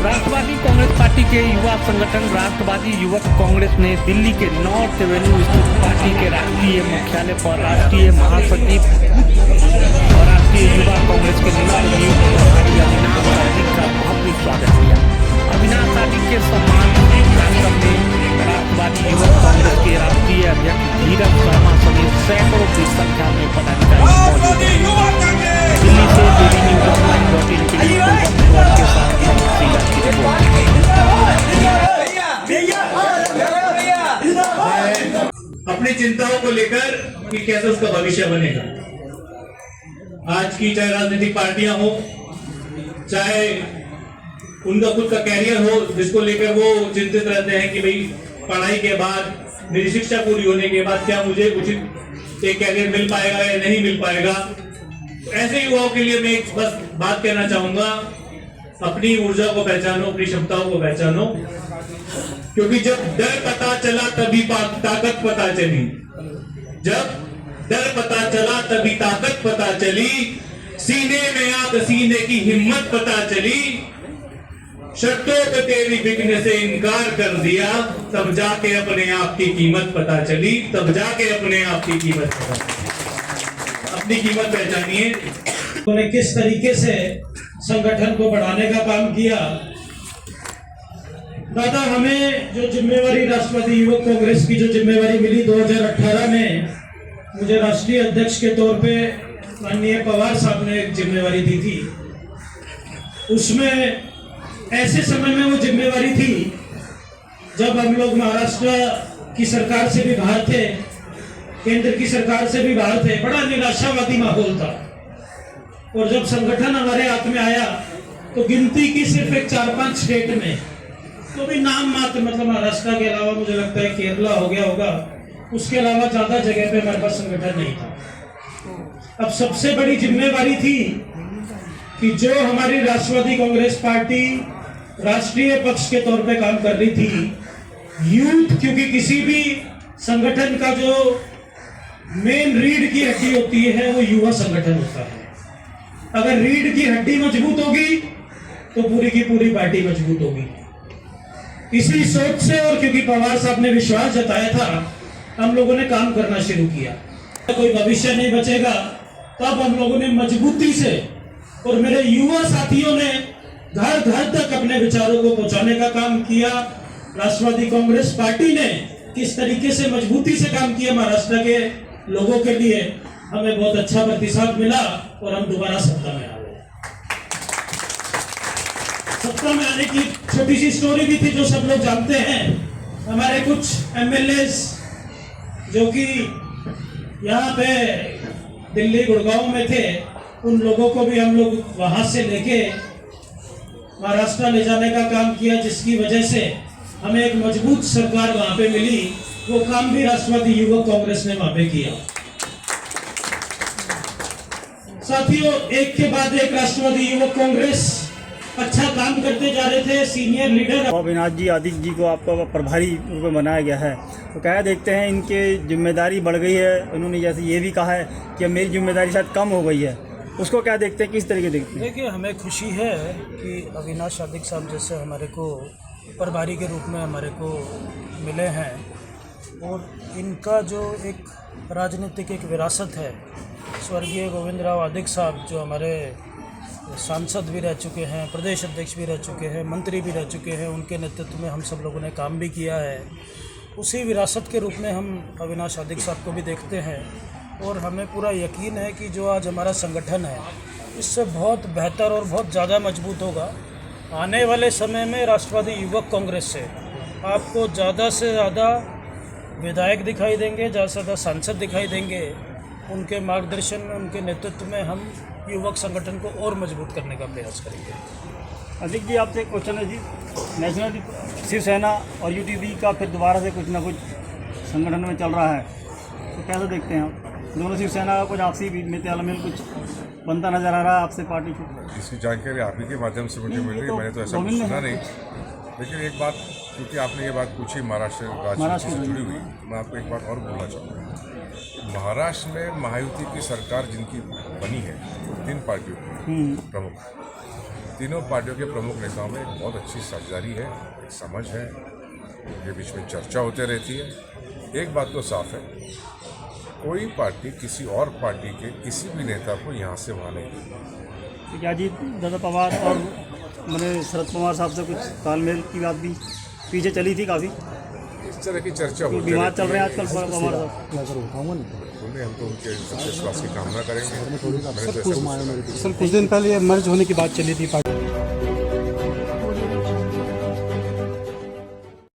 राष्ट्रवादी Congress party के युवा संगठन राष्ट्रवादी युवक कांग्रेस ने दिल्ली के नॉर्थ एवेन्यू स्थित पार्टी के राष्ट्रीय मुख्यालय पर राष्ट्रीय महासचिव और राष्ट्रीय युवा कांग्रेस के नवनियुक्त प्रभारी अविनाश आदिक का भव्य स्वागत किया। अविनाश आदिक के सम्मान में कार्यक्रम में राष्ट्रवादी युवक कांग्रेस के राष्ट्रीय अध्यक्ष धीरज शर्मा समेत सैकड़ों की संख्या में पदाधिकारी मौजूद थे। दिल्ली से डेली न्यूज ऑनलाइन.in के लिए कुलवंत के साथ अपनी चिंताओं को लेकर कि कैसे उसका भविष्य बनेगा। आज की चाहे राजनीतिक पार्टियां हो, चाहे उनका खुद का कैरियर हो, जिसको लेकर वो चिंतित रहते हैं कि भाई पढ़ाई के बाद, मेरी शिक्षा पूरी होने के बाद क्या मुझे उचित एक कैरियर मिल पाएगा या नहीं मिल पाएगा। तो ऐसे युवाओं के लिए मैं बस बात कहना चाहूंगा, अपनी ऊर्जा को पहचानो, अपनी क्षमताओं को पहचानो, क्योंकि जब डर पता चला तभी ताकत पता चली। जब डर पता चला तभी ताकत पता चली, सीने में आग सीने की हिम्मत पता चली। शर्तों पे तेरी बिकने से इनकार कर दिया, तब जाके अपने आप की कीमत पता चली। तब जाके अपने आप की कीमत पता चली। अपनी कीमत पहचानिए। उन्होंने किस तरीके से संगठन को बढ़ाने का काम किया। दादा, हमें जो जिम्मेवारी राष्ट्रवादी युवक कांग्रेस की जो जिम्मेवारी मिली 2018 में, मुझे राष्ट्रीय अध्यक्ष के तौर पे माननीय पवार साहब ने एक जिम्मेवारी दी थी। उसमें ऐसे समय में वो जिम्मेवारी थी जब हम लोग महाराष्ट्र की सरकार से भी बाहर थे, केंद्र की सरकार से भी बाहर थे, बड़ा निराशावादी माहौल था। और जब संगठन हमारे हाथ में आया तो गिनती की सिर्फ एक 4-5 स्टेट में, तो भी नाम मात्र, मतलब महाराष्ट्र के अलावा मुझे लगता है केरला हो गया होगा, उसके अलावा ज्यादा जगह पे हमारे पास संगठन नहीं था। अब सबसे बड़ी जिम्मेवारी थी कि जो हमारी राष्ट्रवादी कांग्रेस पार्टी राष्ट्रीय पक्ष के तौर पे काम कर रही थी, यूथ, क्योंकि किसी भी संगठन का जो मेन रीढ़ की हड्डी होती है वो युवा संगठन होता है। अगर रीढ़ की हड्डी मजबूत होगी तो पूरी की पूरी पार्टी मजबूत होगी। इसी सोच से, और क्योंकि पवार साहब ने विश्वास जताया था, हम लोगों ने काम करना शुरू किया। कोई भविष्य नहीं बचेगा, तब हम लोगों ने मजबूती से, और मेरे युवा साथियों ने घर घर तक अपने विचारों को पहुंचाने का काम किया। राष्ट्रवादी कांग्रेस पार्टी ने किस तरीके से मजबूती से काम किया महाराष्ट्र के लोगों के लिए, हमें बहुत अच्छा प्रतिसाद मिला और हम दोबारा सत्ता में आ गए। सत्ता में आने की छोटी सी स्टोरी भी थी जो सब लोग जानते हैं। हमारे कुछ एमएलएस जो कि यहाँ पे दिल्ली गुड़गांव में थे, उन लोगों को भी हम लोग वहां से लेके महाराष्ट्र ले जाने का काम किया, जिसकी वजह से हमें एक मजबूत सरकार वहां पे मिली। वो काम भी राष्ट्रवादी युवक कांग्रेस ने वहां पे किया। साथियों, एक के बाद एक राष्ट्रवादी युवक कांग्रेस अच्छा काम करते जा रहे थे। सीनियर लीडर अविनाश जी आदिक जी को आपका प्रभारी रूप में बनाया गया है, तो क्या देखते हैं इनके जिम्मेदारी बढ़ गई है। उन्होंने जैसे ये भी कहा है कि मेरी जिम्मेदारी शायद कम हो गई है, उसको क्या देखते हैं, किस तरीके देखते हैं? देखिए, हमें खुशी है कि अविनाश आदिक साहब जैसे हमारे को प्रभारी के रूप में हमारे को मिले हैं, और इनका जो एक राजनीतिक एक विरासत है, स्वर्गीय गोविंदराव आदिक साहब जो हमारे सांसद भी रह चुके हैं, प्रदेश अध्यक्ष भी रह चुके हैं, मंत्री भी रह चुके हैं, उनके नेतृत्व में हम सब लोगों ने काम भी किया है। उसी विरासत के रूप में हम अविनाश आदिक साहब को भी देखते हैं, और हमें पूरा यकीन है कि जो आज हमारा संगठन है इससे बहुत बेहतर और बहुत ज़्यादा मजबूत होगा। आने वाले समय में राष्ट्रवादी युवक कांग्रेस से आपको ज़्यादा से ज़्यादा विधायक दिखाई देंगे, ज़्यादा से ज़्यादा सांसद दिखाई देंगे। उनके मार्गदर्शन में, उनके नेतृत्व में हम युवक संगठन को और मजबूत करने का प्रयास करेंगे। अधिक जी, आपसे एक क्वेश्चन है जी, नेशनल शिवसेना और यूटीपी का फिर दोबारा से कुछ ना कुछ संगठन में चल रहा है, तो कैसे देखते हैं आप? दोनों शिवसेना का कुछ आपसी में तालमेल कुछ बनता नजर आ रहा है आपसे पार्टी को? इसकी जानकारी आप ही के माध्यम से मुझे मिल रही है, मैंने तो ऐसा कुछ सुना नहीं। लेकिन एक बात, क्योंकि आपने ये बात पूछी महाराष्ट्र राजनीति से जुड़ी हुई, मैं आपको एक बात और बोलना चाहूँगा। महाराष्ट्र में महायुति की सरकार जिनकी बनी है, 3 पार्टियों की प्रमुख, तीनों पार्टियों के प्रमुख नेताओं में एक बहुत अच्छी साझेदारी है, एक समझ है, उनके बीच में चर्चा होते रहती है। एक बात तो साफ है, कोई पार्टी किसी और पार्टी के किसी भी नेता को यहाँ से वहाँ नहीं। तो क्या जी दादा पवार और मैंने शरद पवार साहब से कुछ तालमेल की बात भी पीछे चली थी काफ़ी? इस तरह की चर्चा होती बीमार चल रहे हैं आजकल पवार साहब। बोले हम तो उनके सच्चे स्वास्थ्य की कामना करेंगे। मैंने तो ऐसा कुछ सर कुछ दिन पहले ये मर्ज होने की बात चली थी पार्टी